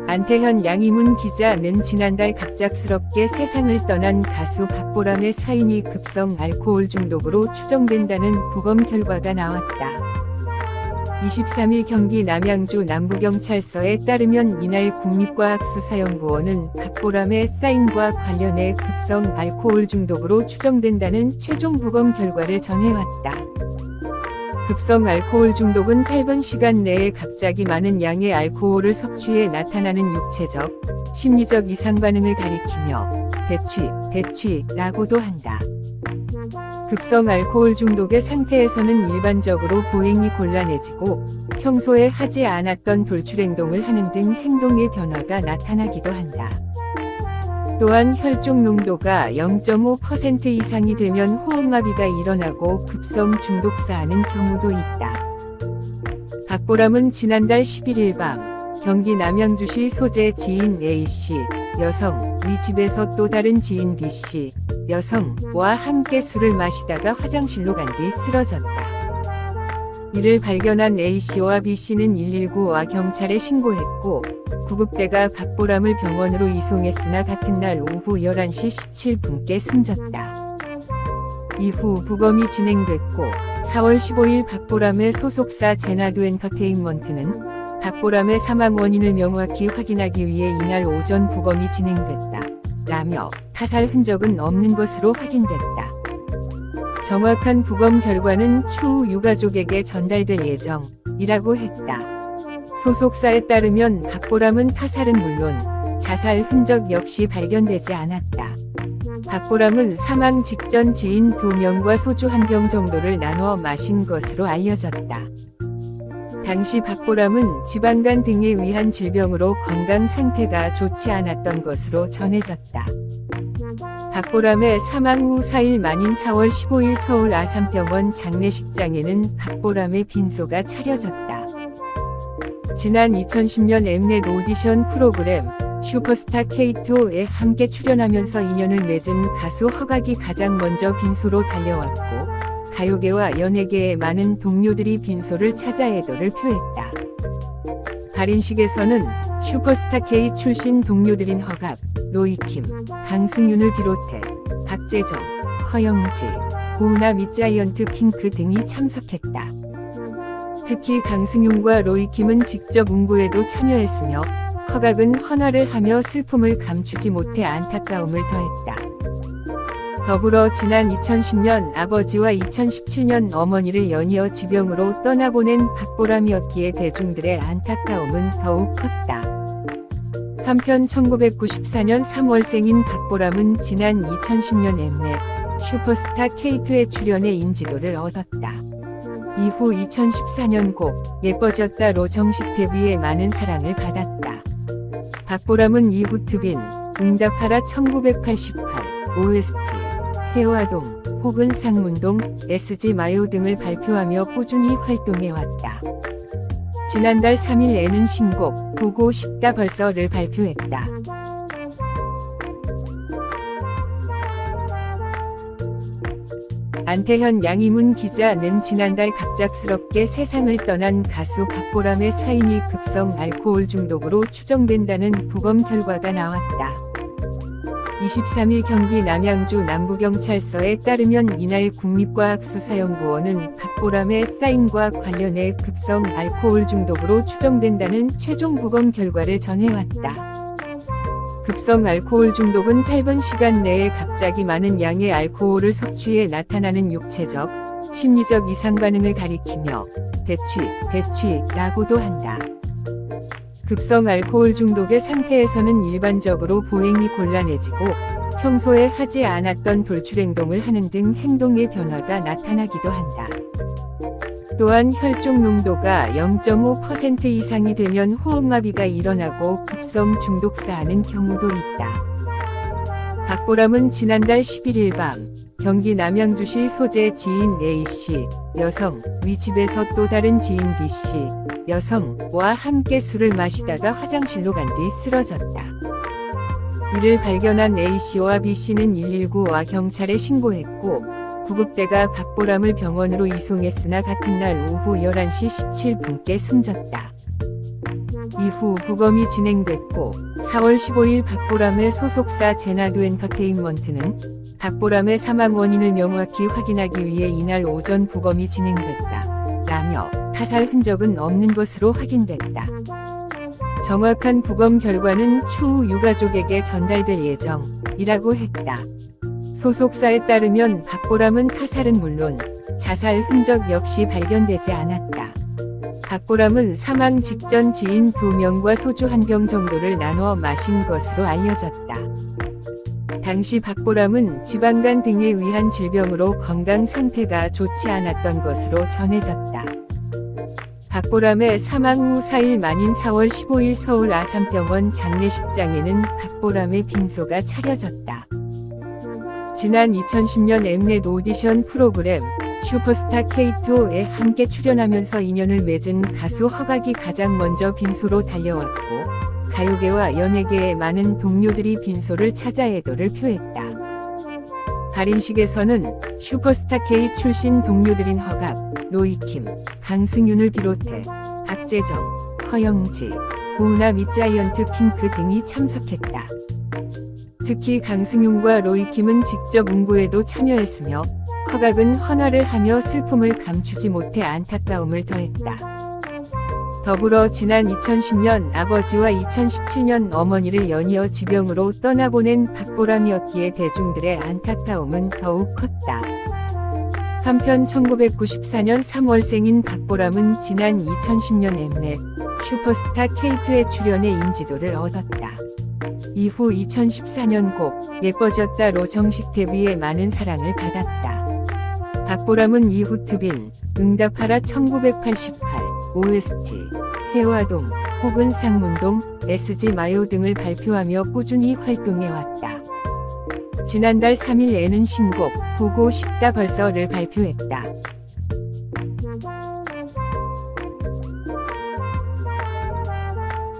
안태현 양희문 기자는 지난달 갑작스럽게 세상을 떠난 가수 박보람의 사인이 급성 알코올 중독으로 추정된다는 부검 결과가 나왔다. 23일 경기 남양주 남부경찰서에 따르면 이날 국립과학수사연구원은 박보람의 사인과 관련해 급성 알코올 중독으로 추정된다는 최종 부검 결과를 전해왔다. 급성 알코올 중독은 짧은 시간 내에 갑자기 많은 양의 알코올을 섭취해 나타나는 육체적, 심리적 이상 반응을 가리키며 대취라고도 한다. 급성 알코올 중독의 상태에서는 일반적으로 보행이 곤란해지고 평소에 하지 않았던 돌출행동을 하는 등 행동의 변화가 나타나기도 한다. 또한 혈중 농도가 0.5% 이상이 되면 호흡마비가 일어나고 급성 중독사하는 경우도 있다. 박보람은 지난달 11일 밤 경기 남양주시 소재 지인 A씨, 여성, 위 집에서 또 다른 지인 B씨, 여성과 함께 술을 마시다가 화장실로 간 뒤 쓰러졌다. 이를 발견한 A씨와 B씨는 119와 경찰에 신고했고 구급대가 박보람을 병원으로 이송했으나 같은 날 오후 11시 17분께 숨졌다. 이후 부검이 진행됐고 4월 15일 박보람의 소속사 제나두 엔터테인먼트는 박보람의 사망 원인을 명확히 확인하기 위해 이날 오전 부검이 진행됐다. 라며 타살 흔적은 없는 것으로 확인됐다. 정확한 부검 결과는 추후 유가족에게 전달될 예정이라고 했다. 소속사에 따르면 박보람은 타살은 물론 자살 흔적 역시 발견되지 않았다. 박보람은 사망 직전 지인 2명과 소주 1병 정도를 나눠 마신 것으로 알려졌다. 당시 박보람은 지방간 등에 의한 질병으로 건강 상태가 좋지 않았던 것으로 전해졌다. 박보람의 사망 후 4일 만인 4월 15일 서울 아산병원 장례식장에는 박보람의 빈소가 차려졌다. 지난 2010년 엠넷 오디션 프로그램 슈퍼스타 K2에 함께 출연하면서 인연을 맺은 가수 허각이 가장 먼저 빈소로 달려왔고 가요계와 연예계의 많은 동료들이 빈소를 찾아 애도를 표했다. 발인식에서는 슈퍼스타 K 출신 동료들인 허각, 로이킴, 강승윤을 비롯해 박재정, 허영지, 고은아 및 자이언트 핑크 등이 참석했다. 특히 강승윤과 로이킴은 직접 응보에도 참여했으며 허각은 헌화를 하며 슬픔을 감추지 못해 안타까움을 더했다. 더불어 지난 2010년 아버지와 2017년 어머니를 연이어 지병으로 떠나보낸 박보람이었기에 대중들의 안타까움은 더욱 컸다. 한편 1994년 3월생인 박보람은 지난 2010년 엠넷 슈퍼스타 K2에 출연해 인지도를 얻었다. 이후 2014년 곡 예뻐졌다로 정식 데뷔해 많은 사랑을 받았다. 박보람은 이후 트빈, 응답하라 1988, OST, 해화동, 혹은 상문동, SG 마요 등을 발표하며 꾸준히 활동해왔다. 지난달 3일에는 신곡 보고 싶다 벌써를 발표했다. 안태현 양희문 기자는 지난달 갑작스럽게 세상을 떠난 가수 박보람의 사인이 급성 알코올 중독으로 추정된다는 부검 결과가 나왔다. 23일 경기 남양주 남부경찰서에 따르면 이날 국립과학수사연구원은 박보람의 사인과 관련해 급성 알코올 중독으로 추정된다는 최종 부검 결과를 전해왔다. 급성 알코올 중독은 짧은 시간 내에 갑자기 많은 양의 알코올을 섭취해 나타나는 육체적, 심리적 이상 반응을 가리키며 대취라고도 한다. 급성 알코올 중독의 상태에서는 일반적으로 보행이 곤란해지고 평소에 하지 않았던 돌출행동을 하는 등 행동의 변화가 나타나기도 한다. 또한 혈중 농도가 0.5% 이상이 되면 호흡마비가 일어나고 급성 중독사하는 경우도 있다. 박보람은 지난달 11일 밤 경기 남양주시 소재 지인 A씨, 여성, 위 집에서 또 다른 지인 B씨, 여성과 함께 술을 마시다가 화장실로 간 뒤 쓰러졌다. 이를 발견한 A씨와 B씨는 119와 경찰에 신고했고 구급대가 박보람을 병원으로 이송했으나 같은 날 오후 11시 17분께 숨졌다. 이후 부검이 진행됐고 4월 15일 박보람의 소속사 제나두 엔터테인먼트는 박보람의 사망 원인을 명확히 확인하기 위해 이날 오전 부검이 진행됐다. 라며 타살 흔적은 없는 것으로 확인됐다. 정확한 부검 결과는 추후 유가족에게 전달될 예정이라고 했다. 소속사에 따르면 박보람은 타살은 물론 자살 흔적 역시 발견되지 않았다. 박보람은 사망 직전 지인 2명과 소주 1병 정도를 나눠 마신 것으로 알려졌다. 당시 박보람은 지방간 등에 의한 질병으로 건강 상태가 좋지 않았던 것으로 전해졌다. 박보람의 사망 후 4일 만인 4월 15일 서울 아산병원 장례식장에는 박보람의 빈소가 차려졌다. 지난 2010년 엠넷 오디션 프로그램 슈퍼스타 K2에 함께 출연하면서 인연을 맺은 가수 허각이 가장 먼저 빈소로 달려왔고 가요계와 연예계의 많은 동료들이 빈소를 찾아 애도를 표했다. 발인식에서는 슈퍼스타 K 출신 동료들인 허각, 로이킴, 강승윤을 비롯해 박재정, 허영지, 고은아 및 자이언트 핑크 등이 참석했다. 특히 강승윤과 로이킴은 직접 응보에도 참여했으며 허각은 헌화를 하며 슬픔을 감추지 못해 안타까움을 더했다. 더불어 지난 2010년 아버지와 2017년 어머니를 연이어 지병으로 떠나보낸 박보람이었기에 대중들의 안타까움은 더욱 컸다. 한편 1994년 3월생인 박보람은 지난 2010년 엠넷 슈퍼스타 K2에 출연해 인지도를 얻었다. 이후 2014년 곡 예뻐졌다로 정식 데뷔해 많은 사랑을 받았다. 박보람은 이후 트빈, 응답하라 1988, OST, 해화동, 혹은 상문동, SG 마요 등을 발표하며 꾸준히 활동해왔다. 지난달 3일에는 신곡 보고 싶다 벌써를 발표했다.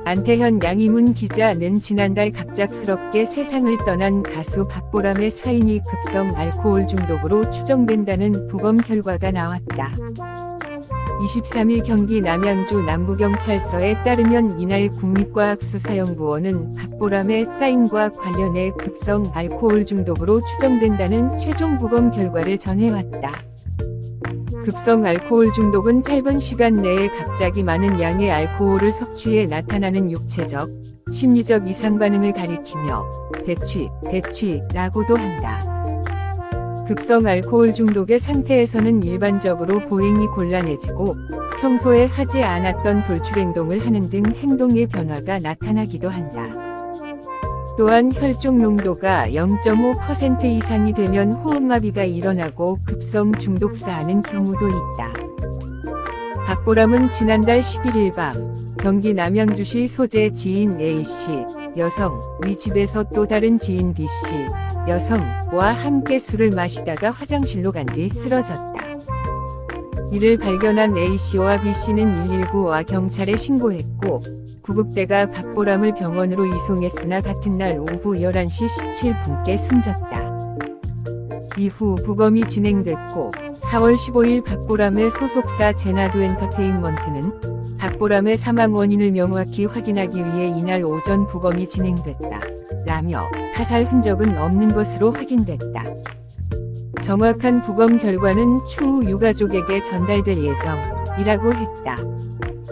안태현 양희문 기자는 지난달 갑작스럽게 세상을 떠난 가수 박보람의 사인이 급성 알코올 중독으로 추정된다는 부검 결과가 나왔다. 23일 경기 남양주 남부경찰서에 따르면 이날 국립과학수사연구원은 박보람의 사인과 관련해 급성 알코올 중독으로 추정된다는 최종 부검 결과를 전해왔다. 급성 알코올 중독은 짧은 시간 내에 갑자기 많은 양의 알코올을 섭취해 나타나는 육체적, 심리적 이상 반응을 가리키며 대취라고도 한다. 급성 알코올 중독의 상태에서는 일반적으로 보행이 곤란해지고 평소에 하지 않았던 돌출행동을 하는 등 행동의 변화가 나타나기도 한다. 또한 혈중 농도가 0.5% 이상이 되면 호흡마비가 일어나고 급성 중독사하는 경우도 있다. 박보람은 지난달 11일 밤 경기 남양주시 소재 지인 A씨, 여성, 위 집에서 또 다른 지인 B씨, 여성과 함께 술을 마시다가 화장실로 간 뒤 쓰러졌다. 이를 발견한 A씨와 B씨는 119와 경찰에 신고했고 구급대가 박보람을 병원으로 이송했으나 같은 날 오후 11시 17분께 숨졌다. 이후 부검이 진행됐고 4월 15일 박보람의 소속사 제나두 엔터테인먼트는 박보람의 사망 원인을 명확히 확인하기 위해 이날 오전 부검이 진행됐다. 라며 타살 흔적은 없는 것으로 확인됐다. 정확한 부검 결과는 추후 유가족에게 전달될 예정이라고 했다.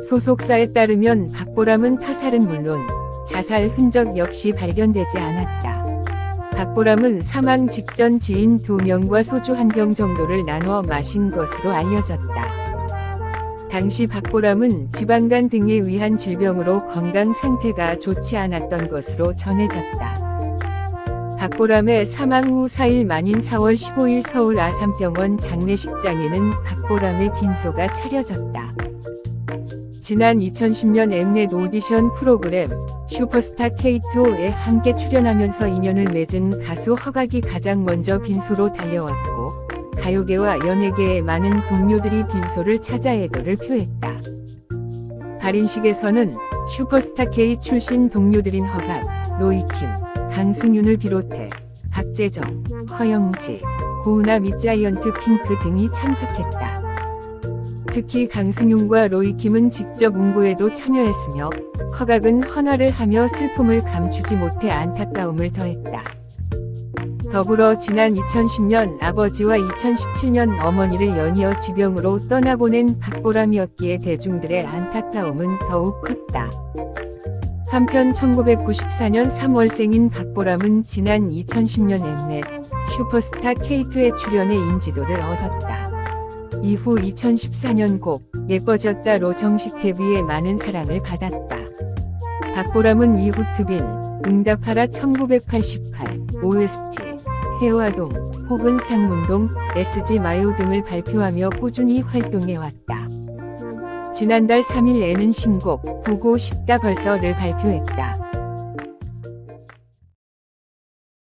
소속사에 따르면 박보람은 타살은 물론 자살 흔적 역시 발견되지 않았다. 박보람은 사망 직전 지인 2명과 소주 1병 정도를 나눠 마신 것으로 알려졌다. 당시 박보람은 지방간 등에 의한 질병으로 건강 상태가 좋지 않았던 것으로 전해졌다. 박보람의 사망 후 4일 만인 4월 15일 서울 아산병원 장례식장에는 박보람의 빈소가 차려졌다. 지난 2010년 엠넷 오디션 프로그램 슈퍼스타 K2에 함께 출연하면서 인연을 맺은 가수 허각이 가장 먼저 빈소로 달려왔고 가요계와 연예계의 많은 동료들이 빈소를 찾아 애도를 표했다. 발인식에서는 슈퍼스타 K 출신 동료들인 허각, 로이킴, 강승윤을 비롯해 박재정, 허영지, 고은아 및 자이언트 핑크 등이 참석했다. 특히 강승용과 로이킴은 직접 응고에도 참여했으며 허각은 헌화를 하며 슬픔을 감추지 못해 안타까움을 더했다. 더불어 지난 2010년 아버지와 2017년 어머니를 연이어 지병으로 떠나보낸 박보람이었기에 대중들의 안타까움은 더욱 컸다. 한편 1994년 3월생인 박보람은 지난 2010년 엠넷 슈퍼스타 K2에 출연해 인지도를 얻었다. 이후 2014년 곡 예뻐졌다로 정식 데뷔해 많은 사랑을 받았다. 박보람은 이후 트빈, 응답하라 1988, OST, 해화동 혹은 상문동, SG 마요 등을 발표하며 꾸준히 활동해왔다. 지난달 3일 에는 신곡 보고 싶다 벌써를 발표했다.